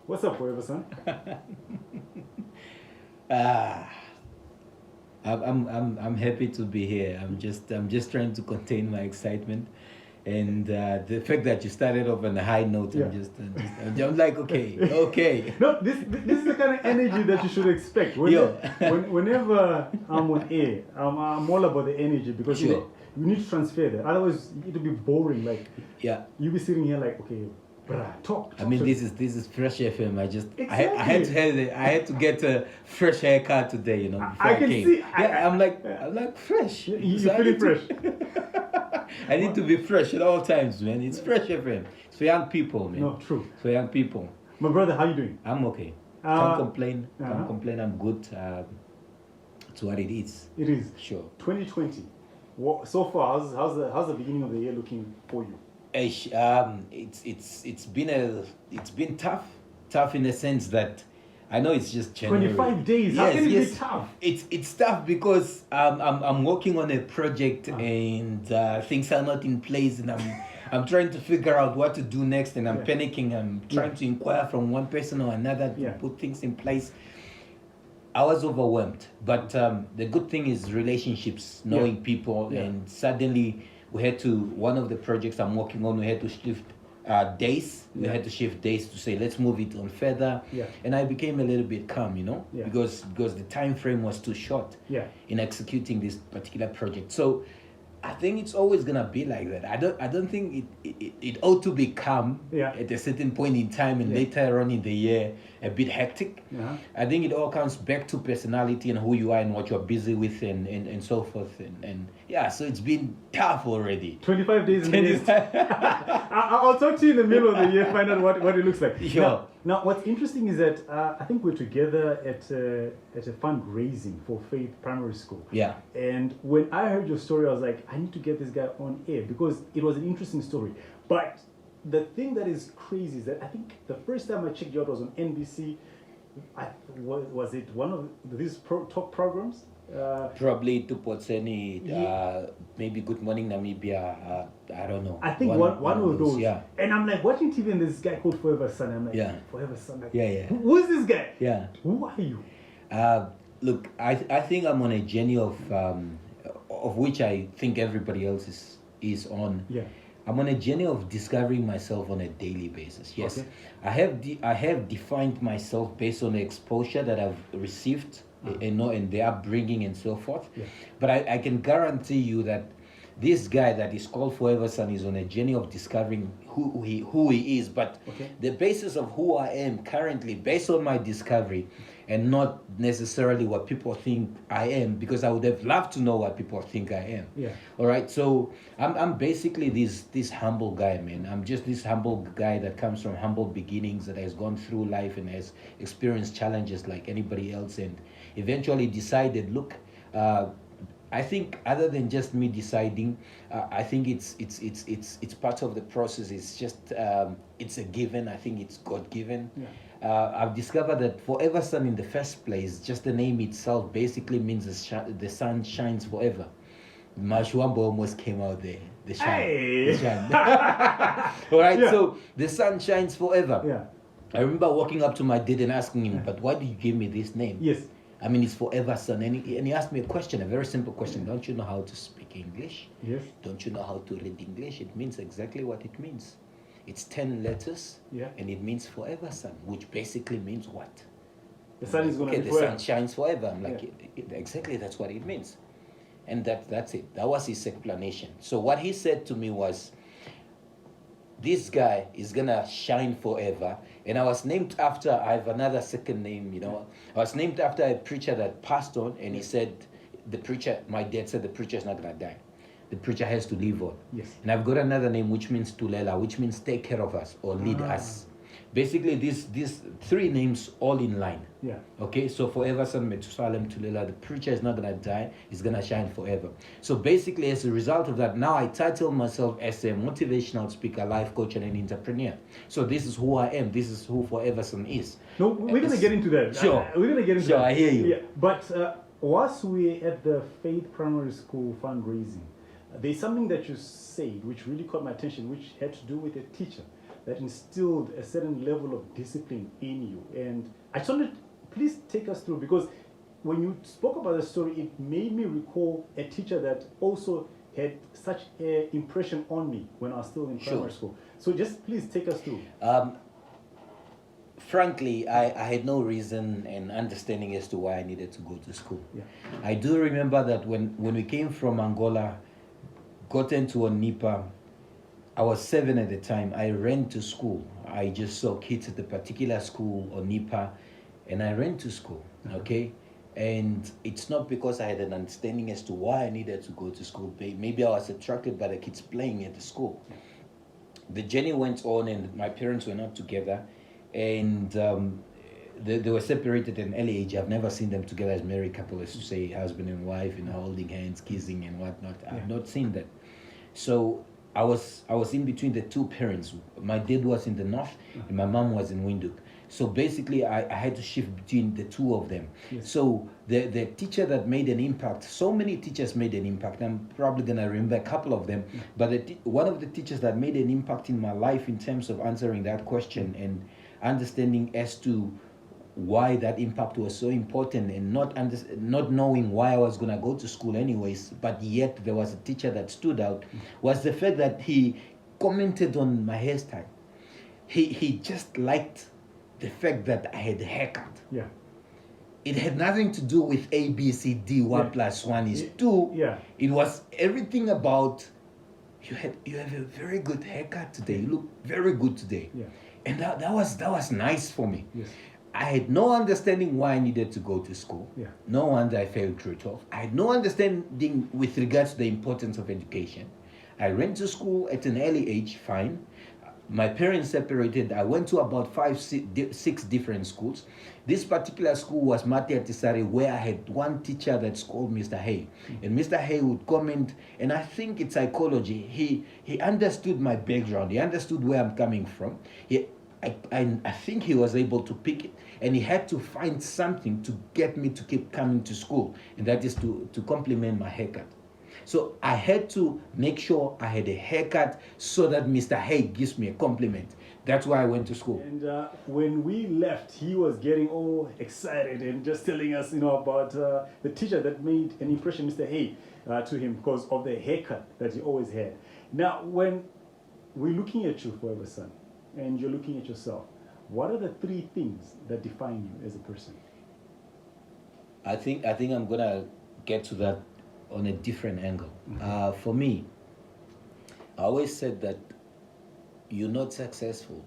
What's up, Forever Son? Ah, I'm happy to be here. I'm just trying to contain my excitement, and the fact that you started off on a high note, Yeah. I'm like, okay, okay. No, this is the kind of energy that you should expect. Yo. Whenever I'm on air, I'm all about the energy because Sure. you need to transfer that. Otherwise, it'll be boring. Like Yeah. you'll be sitting here like, okay, bruh, talk. I mean, to this is Fresh FM. I had to Exactly. I had to get a fresh haircut today, before I I can came. see. Yeah, I'm like fresh. You So I feeling need to fresh? I need to be fresh at all times, man. It's Fresh FM. It's for young people, man. No, true. It's for young people. My brother, how you doing? I'm okay. Uh, Can't complain. uh-huh. Can't complain. I'm good. It's what it is. It is Sure. 2020. So far, how's the beginning of the year looking for you? It's been tough in the sense that I know it's just January. 25 days. How Yes, can it yes. be tough? It's tough because I'm working on a project and things are not in place, and I'm trying to figure out what to do next, and I'm Yeah. panicking. I'm trying to inquire from one person or another to Yeah. put things in place. I was overwhelmed, but the good thing is relationships, knowing people, Yeah. and suddenly we had to, one of the projects I'm working on, we had to shift days. We Yeah. had to shift days to say let's move it on further, Yeah. and I became a little bit calm, Yeah. because the time frame was too short Yeah. in executing this particular project. So I think it's always gonna be like that. I don't think it ought to be calm Yeah. at a certain point in time, and Yeah. later on in the year a bit hectic. Uh-huh. I think it all comes back to personality and who you are and what you're busy with, and so forth, and yeah. So it's been tough already. 25 days in the year. I'll talk to you in the middle of the year, find out what it looks like. Sure. Now, what's interesting is that I think we're together at a fundraising for Faith Primary School. Yeah. And when I heard your story, I was like, I need to get this guy on air because it was an interesting story. But the thing that is crazy is that I think the first time I checked you out was on NBC. Was it one of these talk programs? Probably Tupotseni, Yeah. maybe Good Morning Namibia. I don't know. I think one of those. Yeah. And I'm like watching TV and this guy called Forever Son. I'm like, Yeah. Forever Son. Like, Yeah, yeah. Who's this guy? Yeah. Who are you? Look, I think I'm on a journey of which I think everybody else is on. Yeah. I'm on a journey of discovering myself on a daily basis. Yes, Okay. I have defined myself based on the exposure that I've received, and the upbringing and so forth. Yeah. But I can guarantee you that this guy that is called Forever Son is on a journey of discovering who he is. But Okay. the basis of who I am currently, based on my discovery, and not necessarily what people think I am, because I would have loved to know what people think I am. Yeah. All right. So I'm basically this humble guy, man. I'm just this humble guy that comes from humble beginnings, that has gone through life and has experienced challenges like anybody else, and eventually decided, look, I think other than just me deciding, I think it's part of the process. It's just it's a given. I think it's God given. Yeah. I've discovered that Forever Sun in the first place, just the name itself, basically means the sun shines forever. Mashwambo almost came out there. The shine. Hey. The shine. All right. Yeah. So the sun shines forever. Yeah. I remember walking up to my dad and asking him, "But why did you give me this name?" Yes. I mean, it's Forever Son. And he asked me a question, a very simple question. Don't you know how to speak English? Yes. Don't you know how to read English? It means exactly what it means. It's 10 letters, Yeah. and it means Forever Son, which basically means what? The sun is going to Okay, be the forever. sun shines forever. I'm like, exactly, that's what it means. And that's it. That was his explanation. So what he said to me was, this guy is gonna shine forever. And I was named after, I have another second name, I was named after a preacher that passed on, and he said, my dad said, the preacher is not gonna die. The preacher has to live on. Yes. And I've got another name which means Tulela, which means take care of us or lead us. Basically, these three names all in line. Yeah. Okay, so Forever Son Methusalem Tulela, the preacher is not gonna die, he's gonna shine forever. So basically, as a result of that, now I title myself as a motivational speaker, life coach, and an entrepreneur. So this is who I am. This is who Forever Son is. No, we're going to get into that. Sure. We're going to get into Sure, that. I hear you. Yeah. But whilst we're at the Faith Primary School fundraising, there's something that you said which really caught my attention, which had to do with a teacher. that instilled a certain level of discipline in you. And I just wanted, please take us through, because when you spoke about the story, it made me recall a teacher that also had such an impression on me when I was still in primary school. So just please take us through. Frankly, I had no reason and understanding as to why I needed to go to school. Yeah. I do remember that when we came from Angola, got into Onipa, I was 7 at the time. I ran to school. I just saw kids at the particular school, Onipa, and I ran to school, okay? And it's not because I had an understanding as to why I needed to go to school. Maybe I was attracted by the kids playing at the school. The journey went on, and my parents were not together, and they were separated at an early age. I've never seen them together as married couple, as to say husband and wife, and holding hands, kissing and whatnot. I've not seen that. So I was in between the two parents. My dad was in the north, and my mom was in Windhoek. So basically, I had to shift between the two of them. Yes. So the teacher that made an impact, so many teachers made an impact. I'm probably going to remember a couple of them. But one of the teachers that made an impact in my life in terms of answering that question and understanding as to why that impact was so important, and not knowing why I was going to go to school anyways, but yet there was a teacher that stood out, was the fact that he commented on my hairstyle. He just liked the fact that I had a haircut. Yeah. It had nothing to do with A, B, C, D, 1 plus 1 is 2. Yeah. It was everything about, you have a very good haircut today. You look very good today. Yeah. And that was nice for me. Yes. I had no understanding why I needed to go to school. Yeah. No wonder I failed grade 12. I had no understanding with regards to the importance of education. I went to school at an early age, fine. My parents separated. I went to about 6 different schools. This particular school was Mati Atisari, where I had one teacher that's called Mr. Hay. And Mr. Hay would comment, and I think it's psychology. He understood my background. He understood where I'm coming from. I think he was able to pick it, and he had to find something to get me to keep coming to school, and that is to complement my haircut. So I had to make sure I had a haircut so that Mr. Hay gives me a compliment. That's why I went to school. And when we left, he was getting all excited and just telling us, about the teacher that made an impression, Mr. Hay, to him because of the haircut that he always had. Now, when we're looking at you, Forever Son, and you're looking at yourself, what are the 3 things that define you as a person? I think I'm gonna get to that on a different angle. For me, I always said that you're not successful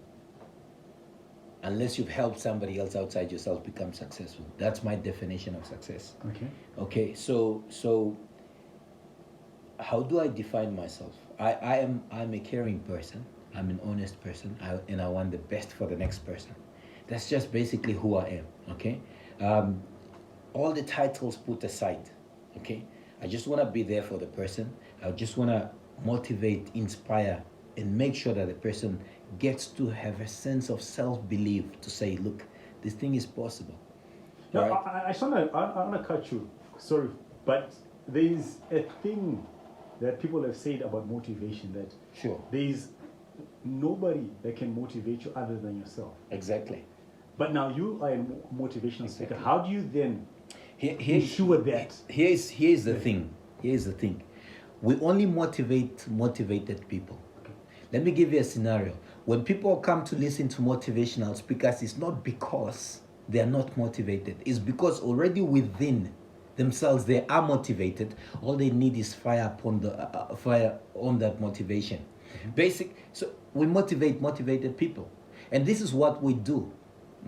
unless you've helped somebody else outside yourself become successful. That's my definition of success. Okay, so how do I define myself? I'm a caring person. I'm an honest person, and I want the best for the next person. That's just basically who I am, okay? All the titles put aside, okay? I just want to be there for the person. I just want to motivate, inspire, and make sure that the person gets to have a sense of self-belief to say, look, this thing is possible. Now, right? I want to cut you, sorry, but there is a thing that people have said about motivation, that Sure. there is nobody that can motivate you other than yourself. Exactly. But now you are a motivational speaker. How do you then Ensure that? Here's the thing. Here's the thing. We only motivate motivated people. Okay. Let me give you a scenario. When people come to listen to motivational speakers, it's not because they are not motivated. It's because already within themselves they are motivated. All they need is fire on that motivation. So we motivate motivated people, and this is what we do.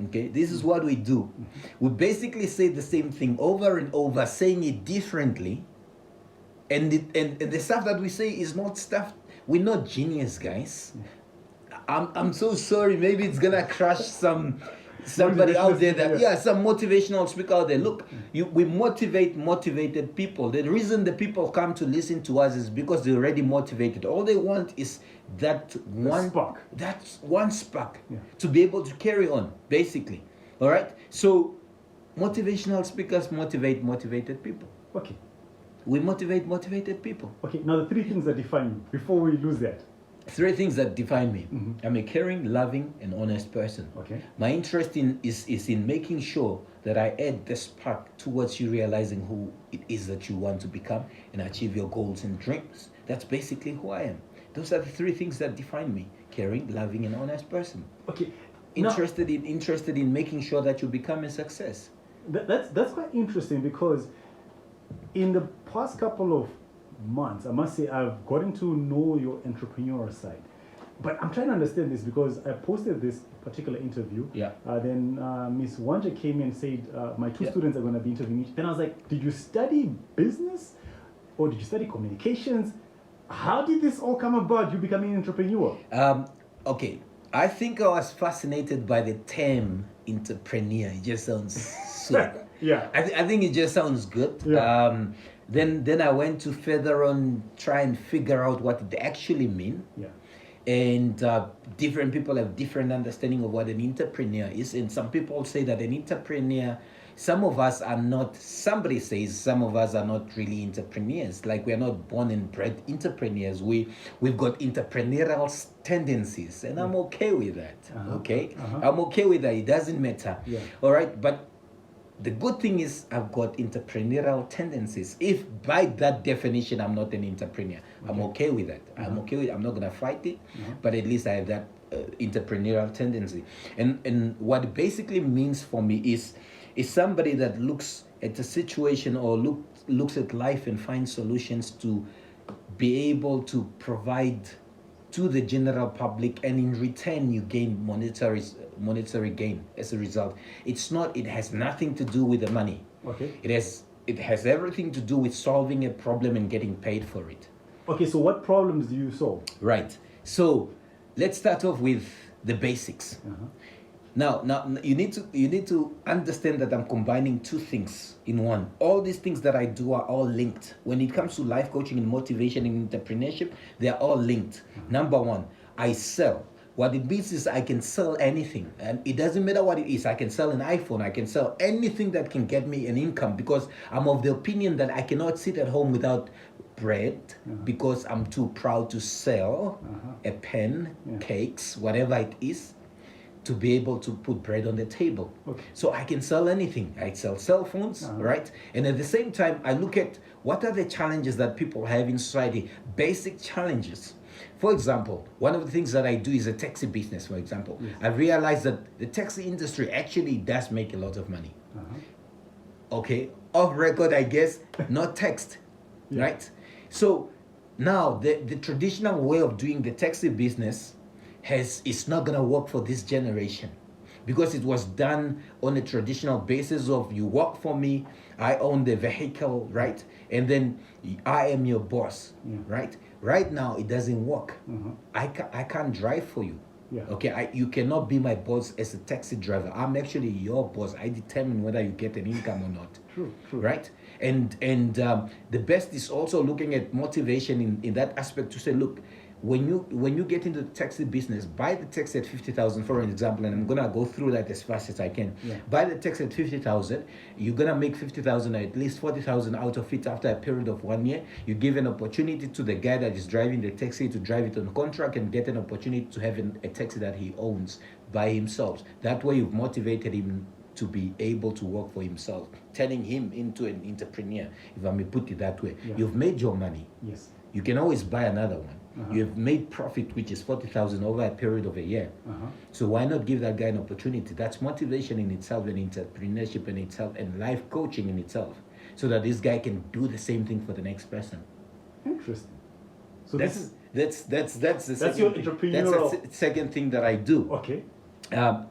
Okay, this is what we do. We basically say the same thing over and over, saying it differently. And the stuff that we say is not stuff. We're not genius, guys. I'm so sorry. Maybe it's gonna crush somebody out there some motivational speaker out there. Look, we motivate motivated people. The reason the people come to listen to us is because they're already motivated. All they want is that one spark to be able to carry on, basically. All right. So motivational speakers motivate motivated people. Okay. We motivate motivated people. Okay. Now the 3 things that define you before we lose that. Three things that define me. Mhm. I'm a caring, loving, and honest person. Okay. My interest is in making sure that I add the spark towards you realizing who it is that you want to become and achieve your goals and dreams. That's basically who I am. Those are the three things that define me: caring, loving, and honest person. Okay. Now, Interested in making sure that you become a success. that's quite interesting because in the past couple of months, I must say I've gotten to know your entrepreneurial side. But I'm trying to understand this because I posted this particular interview. Yeah. Then Miss Wanja came in and said, my two Yeah. students are going to be interviewing me. Then I was like, did you study business or did you study communications? How did this all come about, you becoming an entrepreneur? Okay, I think I was fascinated by the term entrepreneur. It just sounds so. Yeah. I think it just sounds good. Yeah. Then I went to further on try and figure out what it actually mean. Yeah. And different people have different understanding of what an entrepreneur is. And some people say that an entrepreneur, some of us are not, somebody says some of us are not really entrepreneurs. Like we're not born and bred entrepreneurs. We've got entrepreneurial tendencies, and I'm okay with that. Okay? I'm okay with that. It doesn't matter. Yeah. All right? But the good thing is I've got entrepreneurial tendencies. If by that definition I'm not an entrepreneur, I'm okay with that. I'm okay with. I'm not gonna fight it, but at least I have that entrepreneurial tendency. And what it basically means for me is somebody that looks at a situation or looks at life and finds solutions to be able to provide to the general public, and in return you gain monetary gain as a result. It has nothing to do with the money. Okay. It has everything to do with solving a problem and getting paid for it. Okay, so what problems do you solve? Right. So let's start off with the basics. Now you need to understand that I'm combining two things in one. All these things that I do are all linked. When it comes to life coaching and motivation and entrepreneurship, they are all linked. Number one, I sell. What it means is I can sell anything, and it doesn't matter what it is. I can sell an iPhone, I can sell anything that can get me an income, because I'm of the opinion that I cannot sit at home without bread, because I'm too proud to sell a pen, cakes, whatever it is, to be able to put bread on the table. Okay. So I can sell anything. I sell cell phones, right? And at the same time, I look at what are the challenges that people have in society, basic challenges. For example, one of the things that I do is a taxi business, for example. Yes. I've realized that the taxi industry actually does make a lot of money. Okay, off record, I guess, not text, right? So now the traditional way of doing the taxi business is not gonna work for this generation, because it was done on a traditional basis of you work for me, I own the vehicle, right? And then I am your boss, right? Right now it doesn't work. I can't drive for you. Yeah. Okay, you cannot be my boss as a taxi driver. I'm actually your boss. I determine whether you get an income or not. True. Right? And the best is also looking at motivation in that aspect, to say, look, when you get into the taxi business, buy the taxi at 50,000, for an example, and I'm gonna go through that as fast as I can. Buy the taxi at 50,000. You're gonna make 50,000, at least 40,000 out of it after a period of 1 year. You give an opportunity to the guy that is driving the taxi to drive it on contract and get an opportunity to have a taxi that he owns by himself. That way you've motivated him to be able to work for himself, turning him into an entrepreneur, if I may put it that way. You've made your money. Yes. You can always buy another one. You have made profit, which is 40,000 over a period of a year. So why not give that guy an opportunity? That's motivation in itself, and entrepreneurship in itself, and life coaching in itself, so that this guy can do the same thing for the next person. Interesting. So That's the second. that's your entrepreneurial. That's the second thing that I do. Okay.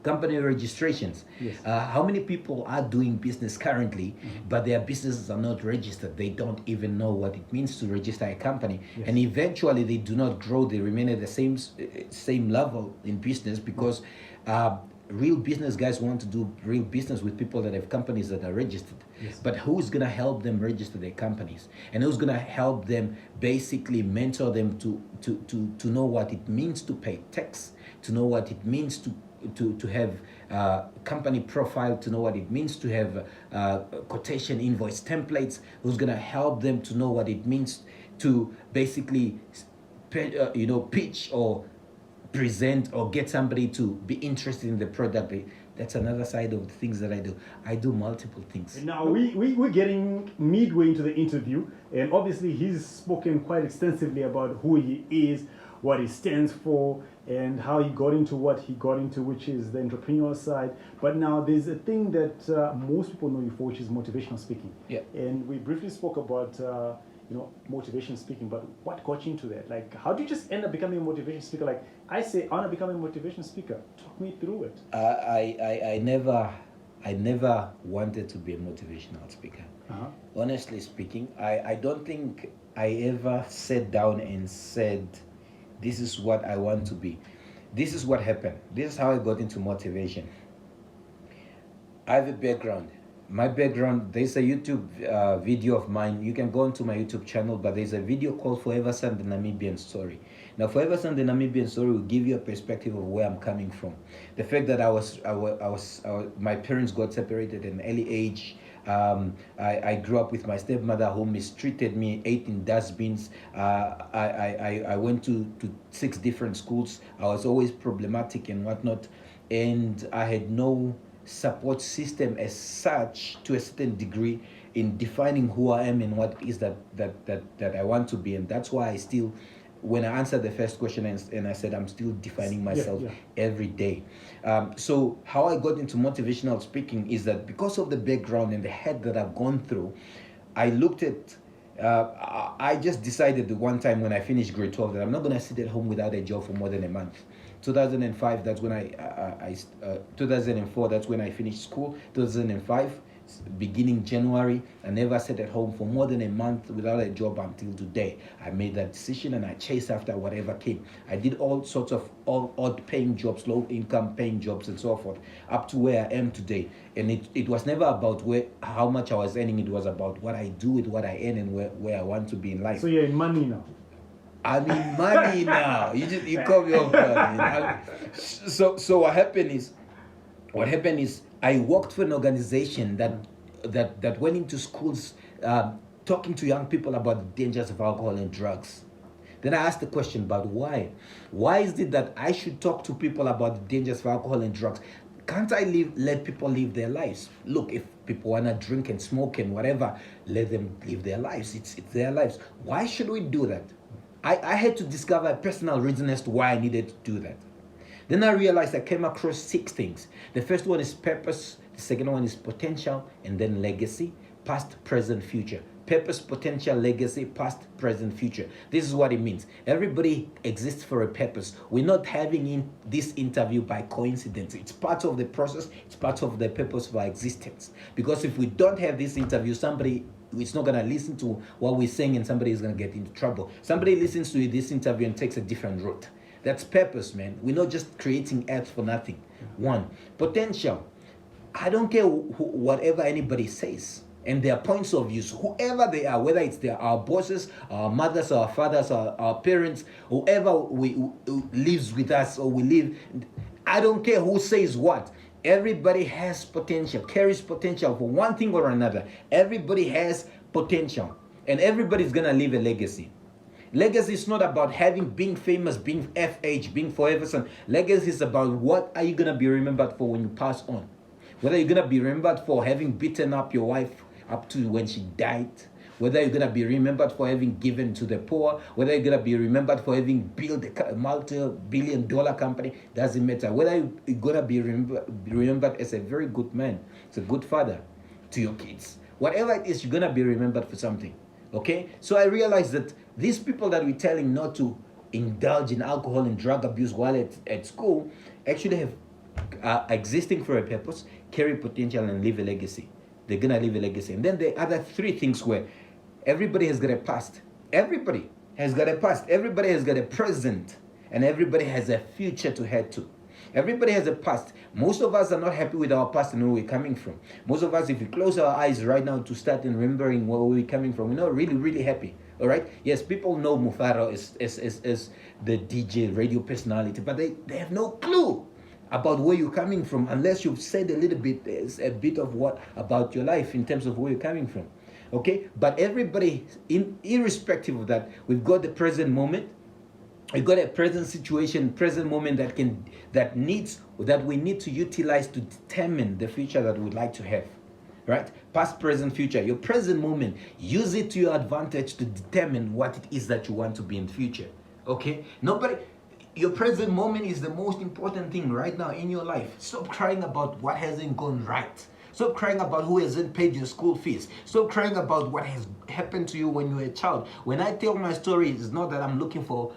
Company registrations. Yes. How many people are doing business currently, but their businesses are not registered? They don't even know what it means to register a company, and eventually they do not grow. They remain at the same level in business, because real business guys want to do real business with people that have companies that are registered. But who's gonna help them register their companies, and who's gonna help them basically mentor them to know what it means to pay tax, to know what it means to have company profile, to know what it means to have quotation invoice templates, who's going to help them to know what it means to basically pitch or present or get somebody to be interested in the product. That's another side of the things that I do. I do multiple things. Now, we're getting midway into the interview, and obviously he's spoken quite extensively about who he is, what he stands for, and how he got into what he got into, which is the entrepreneurial side. But now there's a thing that most people know you for, which is motivational speaking. Yeah. And we briefly spoke about motivation speaking, but what got you into that? Like, how did you just end up becoming a motivation speaker? Like, I say, I want to become a motivation speaker. Talk me through it. I never wanted to be a motivational speaker. Honestly speaking, I don't think I ever sat down and said, this is what I want to be. This is what happened. This is how I got into motivation. I have a background. My background, there's a YouTube video of mine. You can go onto my YouTube channel, but there's a video called Forever Son, the Namibian Story. Now, Forever Son, the Namibian Story will give you a perspective of where I'm coming from. The fact that my parents got separated at an early age. I grew up with my stepmother who mistreated me, ate in dustbins. I went to 6 different schools. I was always problematic and whatnot. And I had no support system as such to a certain degree in defining who I am and what is that I want to be. And that's why I still, when I answered the first question and I said I'm still defining myself every day. So how I got into motivational speaking is that because of the background and the head that I've gone through, I looked at I just decided the one time when I finished grade 12 that I'm not going to sit at home without a job for more than a month. 2005, that's when 2004, that's when I finished school. 2005, beginning January, I never sat at home for more than a month without a job until today. I made that decision and I chased after whatever came. I did all sorts of odd paying jobs, low income paying jobs and so forth, up to where I am today. And it was never about how much I was earning, it was about what I do with what I earn and where I want to be in life. So you're in money now? I'm in money now. You call me off guard. So what happened is I worked for an organization that went into schools talking to young people about the dangers of alcohol and drugs. Then I asked the question about why. Why is it that I should talk to people about the dangers of alcohol and drugs? Can't I let people live their lives? Look, if people want to drink and smoke and whatever, let them live their lives. It's their lives. Why should we do that? I had to discover a personal reason as to why I needed to do that. Then I realized I came across 6 things. The first one is purpose. The second one is potential, and then legacy, past, present, future. Purpose, potential, legacy, past, present, future. This is what it means. Everybody exists for a purpose. We're not having this interview by coincidence. It's part of the process. It's part of the purpose of our existence. Because if we don't have this interview, somebody is not going to listen to what we're saying and somebody is going to get into trouble. Somebody listens to this interview and takes a different route. That's purpose, man. We're not just creating earth for nothing. 1. Potential. I don't care whatever anybody says. And their points of views, whoever they are, whether it's our bosses, our mothers, our fathers, our parents, whoever who lives with us or we live, I don't care who says what. Everybody has potential, carries potential for one thing or another. Everybody has potential, and everybody's gonna leave a legacy. Legacy is not about being famous, being FH, being forever son. Legacy is about what are you gonna be remembered for when you pass on. Whether you're gonna be remembered for having beaten up your wife up to when she died, whether you're gonna be remembered for having given to the poor, whether you're gonna be remembered for having built a multi-billion-dollar company, doesn't matter. Whether you're gonna be remembered as a very good man, as a good father to your kids, whatever it is, you're gonna be remembered for something. Okay? So I realized that these people that we're telling not to indulge in alcohol and drug abuse while at school actually have existing for a purpose, carry potential, and leave a legacy. They're gonna leave a legacy. And then the other 3 things where everybody has got a past. Everybody has got a past. Everybody has got a present. And everybody has a future to head to. Everybody has a past. Most of us are not happy with our past and where we're coming from. Most of us, if we close our eyes right now to start and remembering where we're coming from, we're not really, really happy. All right? Yes, people know Mufaro as the DJ radio personality, but they have no clue about where you're coming from unless you've said a bit of what about your life in terms of where you're coming from. Okay? But everybody, irrespective of that, we've got the present moment, You got a present situation, present moment that we need to utilize to determine the future that we'd like to have. Right? Past, present, future. Your present moment, use it to your advantage to determine what it is that you want to be in the future. Okay? Your present moment is the most important thing right now in your life. Stop crying about what hasn't gone right. Stop crying about who hasn't paid your school fees. Stop crying about what has happened to you when you were a child. When I tell my story, it's not that I'm looking for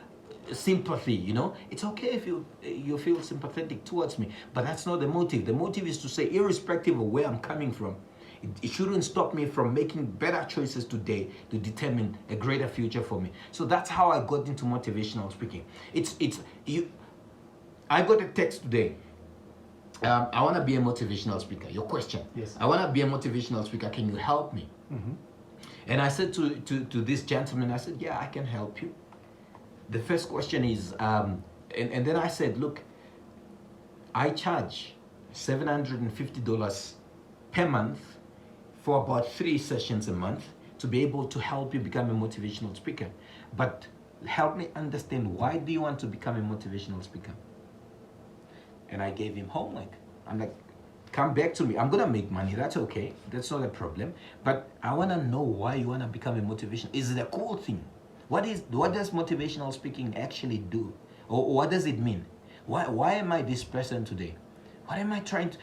sympathy, you know. It's okay if you feel sympathetic towards me, but that's not the motive. The motive is to say, irrespective of where I'm coming from, it shouldn't stop me from making better choices today to determine a greater future for me. So that's how I got into motivational speaking. I got a text today. I want to be a motivational speaker. Your question. Yes. I want to be a motivational speaker. Can you help me? Mm-hmm. And I said to this gentleman, I said, yeah, I can help you. The first question is, and then I said, look, I charge $750 per month for about 3 sessions a month to be able to help you become a motivational speaker. But help me understand, why do you want to become a motivational speaker? And I gave him homework. I'm like, come back to me. I'm gonna make money, that's okay. That's not a problem. But I wanna know why you wanna become a motivation. Is it a cool thing? What does motivational speaking actually do? Or what does it mean? Why am I this person today? What am I trying to...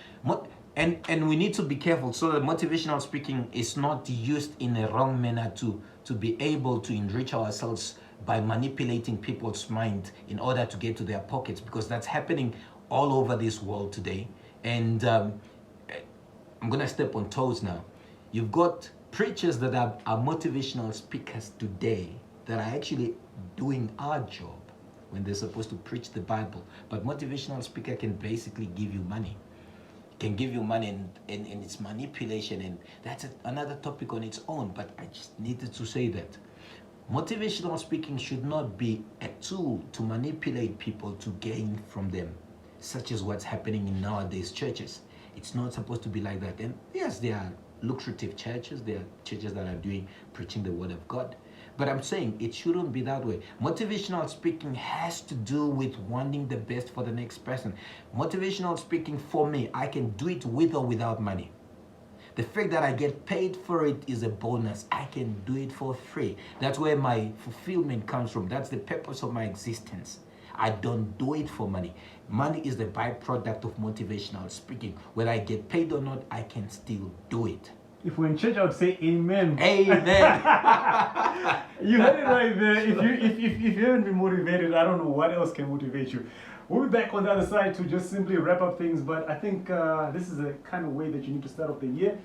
And we need to be careful so that motivational speaking is not used in a wrong manner to be able to enrich ourselves by manipulating people's mind in order to get to their pockets, because that's happening all over this world today. And I'm gonna step on toes now. You've got preachers that are motivational speakers today that are actually doing our job when they're supposed to preach the Bible. But motivational speaker can basically give you money. Can give you money, and it's manipulation, and that's another topic on its own, but I just needed to say that. Motivational speaking should not be a tool to manipulate people to gain from them, such as what's happening in nowadays churches. It's not supposed to be like that. And yes, there are lucrative churches, there are churches that are preaching the word of God. But I'm saying it shouldn't be that way. Motivational speaking has to do with wanting the best for the next person. Motivational speaking, for me, I can do it with or without money. The fact that I get paid for it is a bonus. I can do it for free. That's where my fulfillment comes from. That's the purpose of my existence. I don't do it for money. Money is the byproduct of motivational speaking. Whether I get paid or not, I can still do it. If we're in church, I would say amen. Amen. You heard it right there. If you haven't been motivated, I don't know what else can motivate you. We'll be back on the other side to just simply wrap up things, but I think this is a kind of way that you need to start off the year.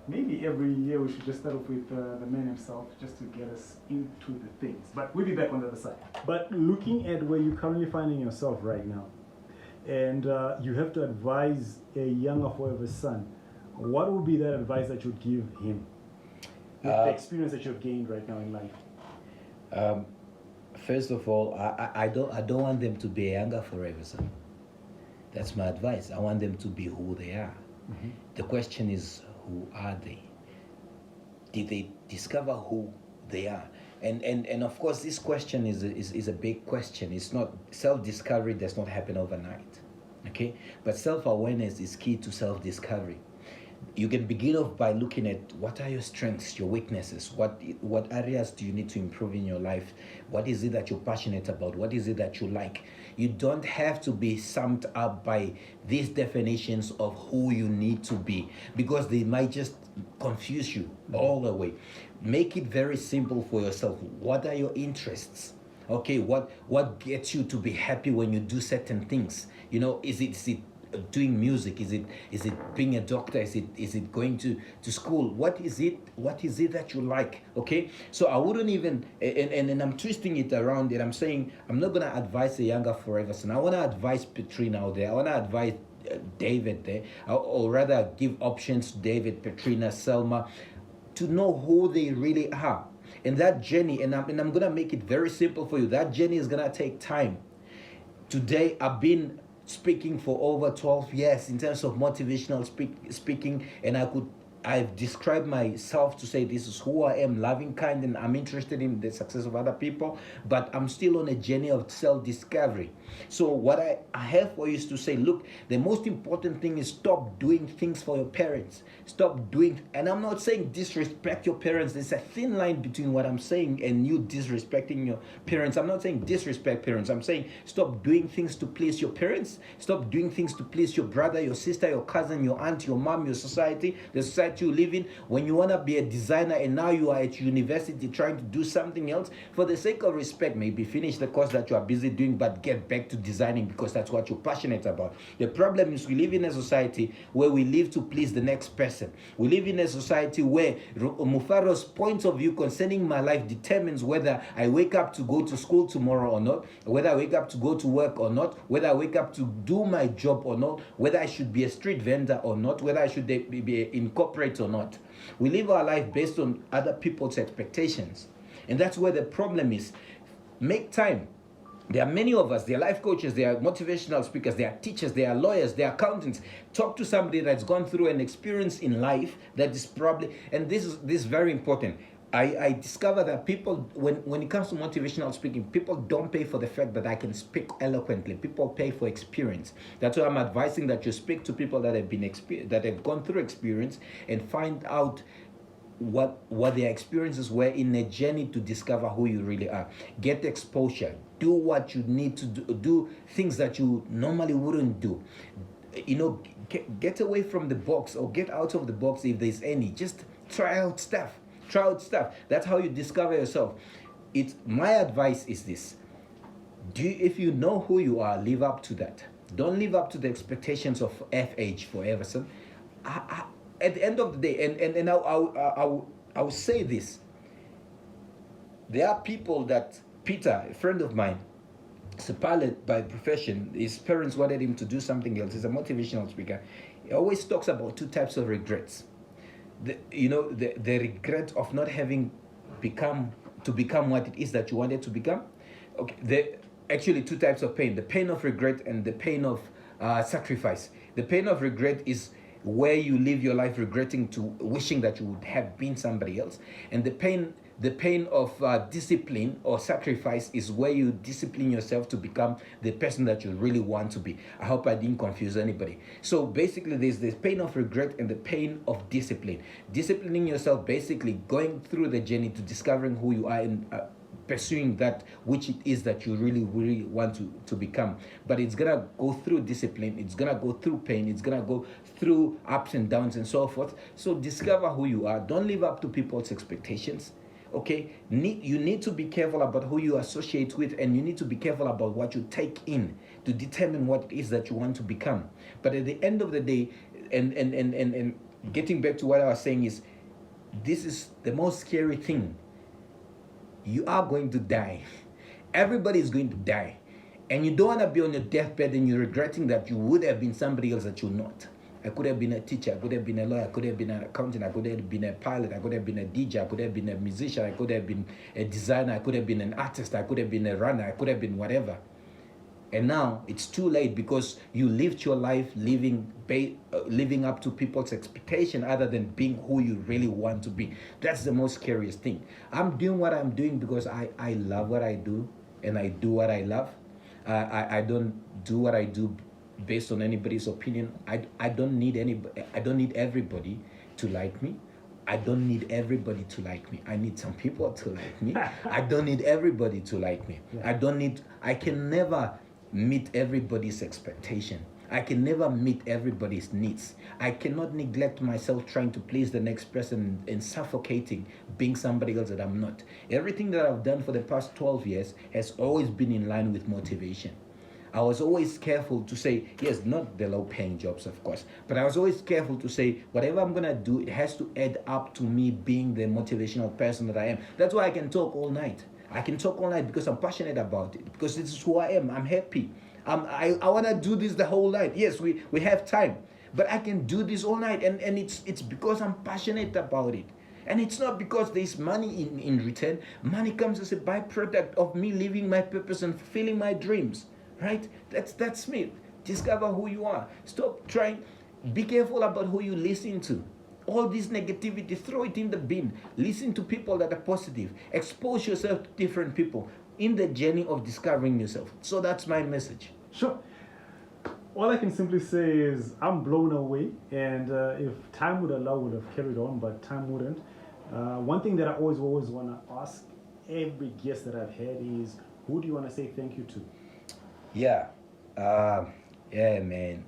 Maybe every year we should just start off with the man himself, just to get us into the things. But we'll be back on the other side. But looking at where you're currently finding yourself right now, and you have to advise a younger forever son, what would be that advice that you'd give him with the experience that you've gained right now in life? First of all, I don't want them to be a younger forever son. That's my advice. I want them to be who they are. Mm-hmm. The question is, who are they? Did they discover who they are? And of course, this question is a big question. It's not, self-discovery does not happen overnight. Okay? But self-awareness is key to self-discovery. You can begin off by looking at what are your strengths, your weaknesses, what areas do you need to improve in your life, what is it that you're passionate about, what is it that you like. You don't have to be summed up by these definitions of who you need to be, because they might just confuse you all the way. Make it very simple for yourself. What are your interests? Okay, what gets you to be happy when you do certain things? You know, is it doing music? Is it being a doctor? Is it going to school? What is it that you like? Okay, so I wouldn't even and I'm twisting it around and I'm saying I'm not gonna advise a younger forever son. I want to advise Petrina out there. I want to advise David there, or rather give options to David, Petrina, Selma, to know who they really are. And that journey, and I'm gonna make it very simple for you. That journey is gonna take time. Today I've been speaking for over 12 years in terms of motivational speaking, and I could I've described myself to say this is who I am, loving, kind, and I'm interested in the success of other people, but I'm still on a journey of self-discovery. So what I have for you is to say, look, the most important thing is stop doing things for your parents. Stop doing, and I'm not saying disrespect your parents. There's a thin line between what I'm saying and you disrespecting your parents. I'm not saying disrespect parents. I'm saying stop doing things to please your parents. Stop doing things to please your brother, your sister, your cousin, your aunt, your mom, your society, the society you live in. When you want to be a designer and now you are at university trying to do something else, for the sake of respect, maybe finish the course that you are busy doing, but get back to designing because that's what you're passionate about. The problem is we live in a society where we live to please the next person. We live in a society where Mufaro's point of view concerning my life determines whether I wake up to go to school tomorrow or not, whether I wake up to go to work or not, whether I wake up to do my job or not, whether I should be a street vendor or not, whether I should be in corporate or not. We live our life based on other people's expectations. And that's where the problem is. Make time. There are many of us, they are life coaches, they are motivational speakers, they are teachers, they are lawyers, they are accountants. Talk to somebody that's gone through an experience in life that is probably, and this is very important. I discover that people, when it comes to motivational speaking, people don't pay for the fact that I can speak eloquently. People pay for experience. That's why I'm advising that you speak to people that have gone through experience and find out what their experiences were in a journey to discover who you really are. Get exposure. Do what you need to do things that you normally wouldn't do. Get away from the box or get out of the box if there's any. Just try out stuff. That's how you discover yourself. My advice is this. If you know who you are, live up to that. Don't live up to the expectations of FH for Everson. At the end of the day, and I will say this. There are people that, Peter, a friend of mine, is a pilot by profession. His parents wanted him to do something else. He's a motivational speaker. He always talks about two types of regrets. The regret of not having become what it is that you wanted to become. Okay, actually two types of pain: the pain of regret and the pain of sacrifice. The pain of regret is where you live your life regretting wishing that you would have been somebody else, and the pain of discipline or sacrifice is where you discipline yourself to become the person that you really want to be. I hope I didn't confuse anybody. So basically there's this pain of regret and the pain of discipline. Disciplining yourself, basically going through the journey to discovering who you are and pursuing that which it is that you really, really want to become. But it's gonna go through discipline, it's gonna go through pain, it's gonna go through ups and downs and so forth. So discover who you are. Don't live up to people's expectations. Okay, you need to be careful about who you associate with, and you need to be careful about what you take in to determine what it is that you want to become. But at the end of the day, and getting back to what I was saying, is this is the most scary thing. You are going to die. Everybody is going to die. And you don't want to be on your deathbed and you're regretting that you would have been somebody else that you're not. I could have been a teacher, I could have been a lawyer, I could have been an accountant, I could have been a pilot, I could have been a DJ, I could have been a musician, I could have been a designer, I could have been an artist, I could have been a runner, I could have been whatever. And now it's too late because you lived your life living up to people's expectation other than being who you really want to be. That's the most scariest thing. I'm doing what I'm doing because I love what I do and I do what I love. I don't do what I do based on anybody's opinion. I don't need everybody to like me. I don't need everybody to like me. I need some people to like me. I don't need everybody to like me. Yeah. I can never meet everybody's expectation. I can never meet everybody's needs. I cannot neglect myself trying to please the next person and suffocating being somebody else that I'm not. Everything that I've done for the past 12 years has always been in line with motivation. I was always careful to say, yes, not the low-paying jobs, of course, but I was always careful to say, whatever I'm going to do, it has to add up to me being the motivational person that I am. That's why I can talk all night. I can talk all night because I'm passionate about it, because this is who I am. I'm happy. I want to do this the whole night. Yes, we have time, but I can do this all night, and it's because I'm passionate about it. And it's not because there's money in return. Money comes as a byproduct of me living my purpose and fulfilling my dreams. Right? That's me. Discover who you are. Stop trying. Be careful about who you listen to. All this negativity, throw it in the bin. Listen to people that are positive. Expose yourself to different people in the journey of discovering yourself. So that's my message. Sure. All I can simply say is I'm blown away, and if time would allow, would have carried on, but time wouldn't. One thing that I always want to ask every guest that I've had is, who do you want to say thank you to? Yeah, yeah, man.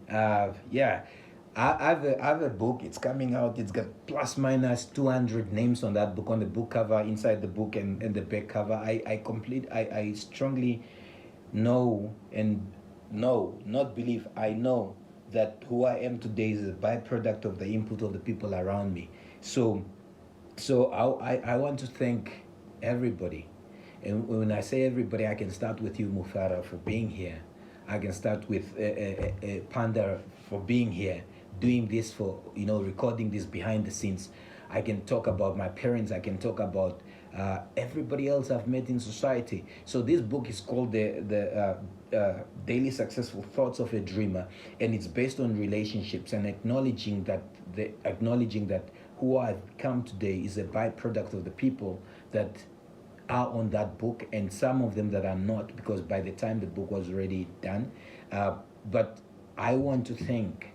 Yeah, I have a book. It's coming out. It's got plus minus 200 names on that book, on the book cover, inside the book, and the back cover. I strongly know and know, not believe, I know that who I am today is a byproduct of the input of the people around me. So I want to thank everybody. And when I say everybody, I can start with you, Mufara, for being here. I can start with Panda for being here, doing this for, recording this behind the scenes. I can talk about my parents. I can talk about everybody else I've met in society. So this book is called the Daily Successful Thoughts of a Dreamer, and it's based on relationships and acknowledging that who I've become today is a byproduct of the people that are on that book, and some of them that are not, because by the time the book was already done. But I want to thank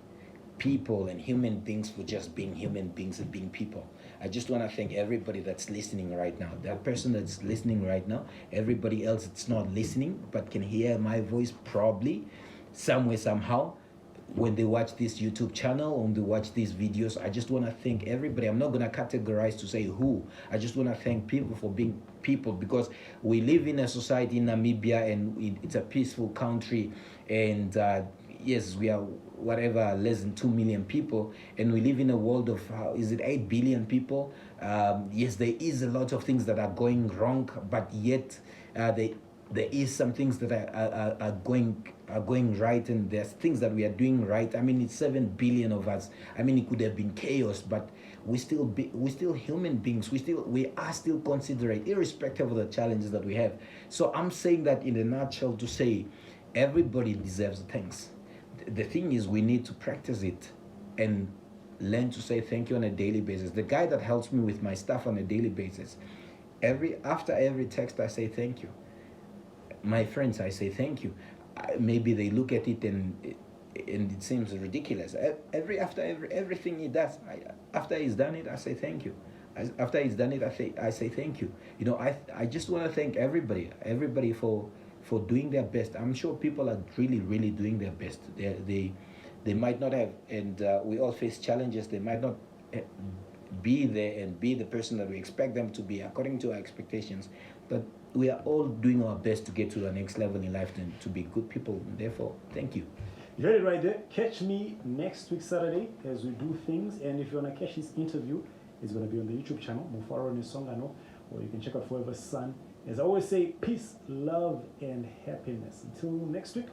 people and human beings for just being human beings and being people. I just want to thank everybody that's listening right now. That person that's listening right now, everybody else that's not listening but can hear my voice probably somewhere, somehow, when they watch this YouTube channel, when they watch these videos. I just want to thank everybody. I'm not going to categorize to say who. I just want to thank people for being people, because we live in a society in Namibia, and it's a peaceful country, and yes, we are whatever, less than 2 million people, and we live in a world of, is it 8 billion people? Yes, there is a lot of things that are going wrong, but yet there is some things that are going right, and there's things that we are doing right. I mean, it's 7 billion of us. I mean, it could have been chaos, but we're still human beings. We are still considerate, irrespective of the challenges that we have. So I'm saying that in a nutshell to say everybody deserves thanks. The thing is, we need to practice it and learn to say thank you on a daily basis. The guy that helps me with my stuff on a daily basis, after every text I say thank you. My friends, I say thank you. Maybe they look at it and it seems ridiculous. Everything he does, after he's done it, I say thank you. After he's done it, I say thank you. I just want to thank everybody for doing their best. I'm sure people are really, really doing their best. They might not have, and we all face challenges. They might not be there and be the person that we expect them to be according to our expectations, but we are all doing our best to get to the next level in life and to be good people. Therefore, thank you. You heard it right there. Catch me next week Saturday as we do things, and if you want to catch this interview, it's going to be on the YouTube channel, Mufaro Nisongano, or you can check out Forever Sun. As I always say, peace, love, and happiness. Until next week.